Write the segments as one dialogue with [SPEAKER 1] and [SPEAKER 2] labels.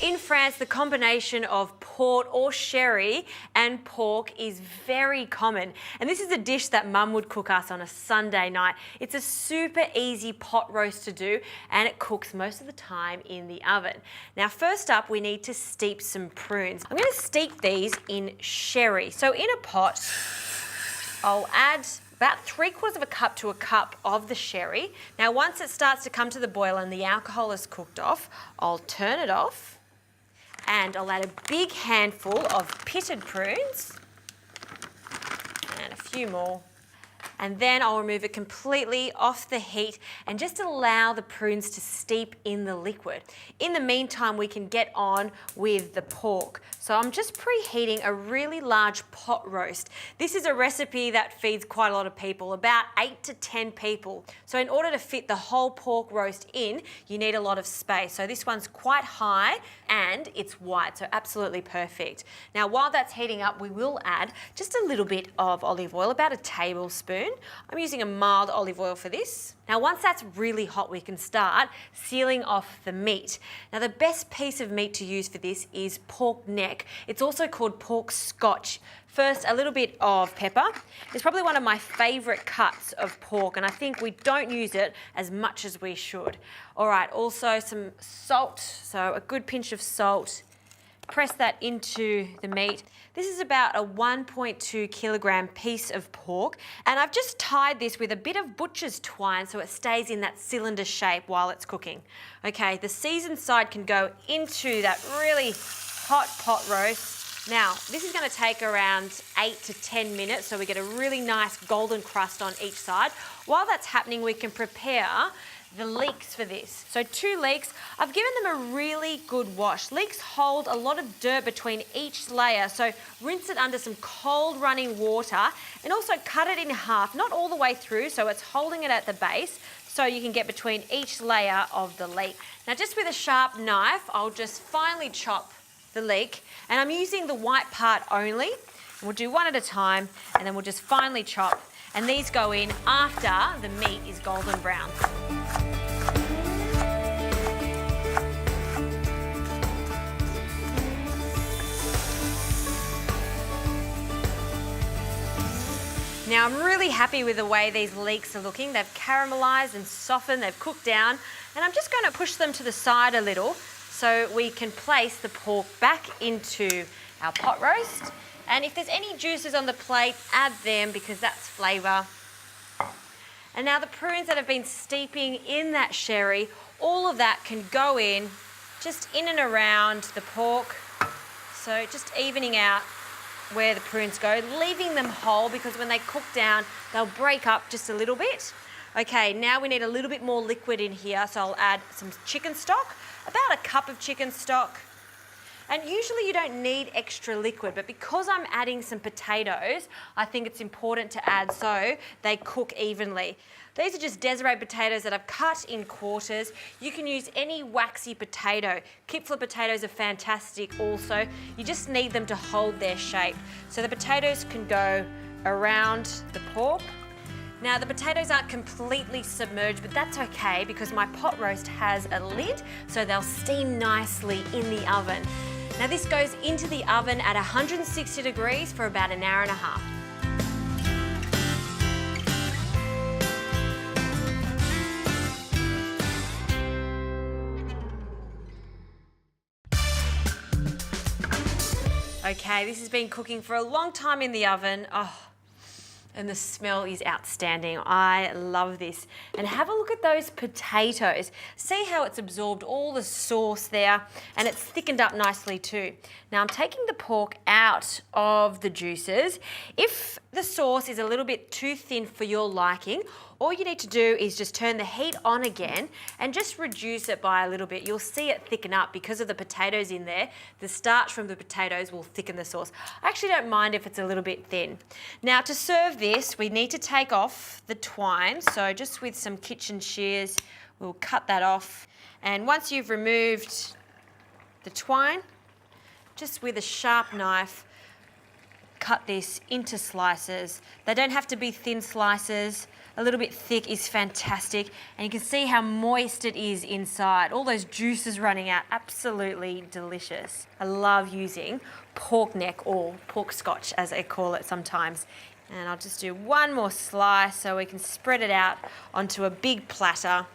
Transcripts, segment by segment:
[SPEAKER 1] In France, the combination of port or sherry and pork is very common. And this is a dish that Mum would cook us on a Sunday night. It's a super easy pot roast to do, and it cooks most of the time in the oven. Now, first up, we need to steep some prunes. I'm going to steep these in sherry. So in a pot, I'll add about 3/4 of a cup to a cup of the sherry. Now, once it starts to come to the boil and the alcohol is cooked off, I'll turn it off. And I'll add a big handful of pitted prunes and a few more. And then I'll remove it completely off the heat and just allow the prunes to steep in the liquid. In the meantime, we can get on with the pork. So I'm just preheating a really large pot roast. This is a recipe that feeds quite a lot of people, about 8 to 10 people. So in order to fit the whole pork roast in, you need a lot of space. So this one's quite high and it's white, so absolutely perfect. Now, while that's heating up, we will add just a little bit of olive oil, about a tablespoon. I'm using a mild olive oil for this. Now, once that's really hot, we can start sealing off the meat. Now, the best piece of meat to use for this is pork neck. It's also called pork scotch. First, a little bit of pepper. It's probably one of my favourite cuts of pork, and I think we don't use it as much as we should. All right, also some salt, so a good pinch of salt. Press that into the meat. This is about a 1.2 kilogram piece of pork, and I've just tied this with a bit of butcher's twine so it stays in that cylinder shape while it's cooking. Okay, the seasoned side can go into that really hot pot roast. Now, this is going to take around 8 to 10 minutes, so we get a really nice golden crust on each side. While that's happening, we can prepare the leeks for this. So 2 leeks, I've given them a really good wash. Leeks hold a lot of dirt between each layer, so rinse it under some cold running water and also cut it in half, not all the way through, so it's holding it at the base, so you can get between each layer of the leek. Now, just with a sharp knife, I'll just finely chop the leek, and I'm using the white part only. We'll do one at a time, and then we'll just finely chop, and these go in after the meat is golden brown. Now, I'm really happy with the way these leeks are looking. They've caramelised and softened, they've cooked down, and I'm just going to push them to the side a little so we can place the pork back into our pot roast. And if there's any juices on the plate, add them because that's flavour. And now the prunes that have been steeping in that sherry, all of that can go in just in and around the pork. So just evening out where the prunes go, leaving them whole because when they cook down, they'll break up just a little bit. Okay, now we need a little bit more liquid in here, so I'll add some chicken stock, about a cup of chicken stock. And usually you don't need extra liquid, but because I'm adding some potatoes, I think it's important to add so they cook evenly. These are just Desiree potatoes that I've cut in quarters. You can use any waxy potato. Kipfler potatoes are fantastic also. You just need them to hold their shape. So the potatoes can go around the pork. Now, the potatoes aren't completely submerged, but that's okay because my pot roast has a lid, so they'll steam nicely in the oven. Now, this goes into the oven at 160 degrees for about an hour and a half. Okay, this has been cooking for a long time in the oven. Oh, and the smell is outstanding. I love this. And have a look at those potatoes. See how it's absorbed all the sauce there, and it's thickened up nicely too. Now, I'm taking the pork out of the juices. If the sauce is a little bit too thin for your liking, all you need to do is just turn the heat on again and just reduce it by a little bit. You'll see it thicken up because of the potatoes in there. The starch from the potatoes will thicken the sauce. I actually don't mind if it's a little bit thin. Now, to serve this, we need to take off the twine. So just with some kitchen shears, we'll cut that off. And once you've removed the twine, just with a sharp knife, cut this into slices. They don't have to be thin slices. a little bit thick is fantastic. And you can see how moist it is inside. All those juices running out, absolutely delicious. I love using pork neck or pork scotch as they call it sometimes. And I'll just do one more slice so we can spread it out onto a big platter.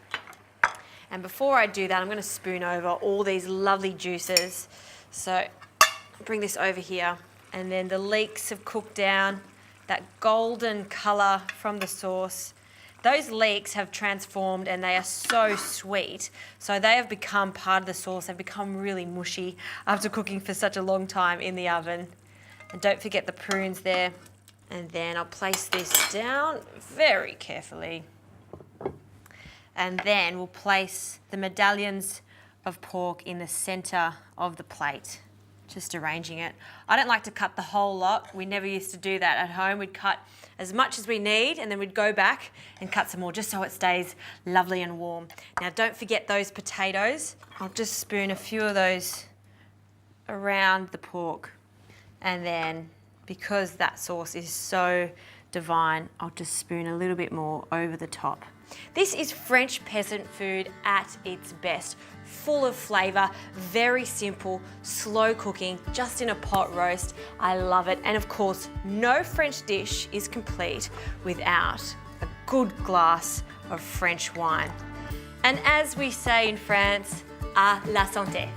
[SPEAKER 1] And before I do that, I'm going to spoon over all these lovely juices. So bring this over here. And then the leeks have cooked down, that golden colour from the sauce. Those leeks have transformed and they are so sweet. So they have become part of the sauce. They've become really mushy after cooking for such a long time in the oven. And don't forget the prunes there. And then I'll place this down very carefully. And then we'll place the medallions of pork in the centre of the plate, just arranging it. I don't like to cut the whole lot. We never used to do that at home. We'd cut as much as we need and then we'd go back and cut some more just so it stays lovely and warm. Now don't forget those potatoes. I'll just spoon a few of those around the pork. And then because that sauce is so divine, I'll just spoon a little bit more over the top. This is French peasant food at its best. Full of flavour, very simple, slow cooking, just in a pot roast. I love it. And of course, no French dish is complete without a good glass of French wine. And as we say in France, à la santé.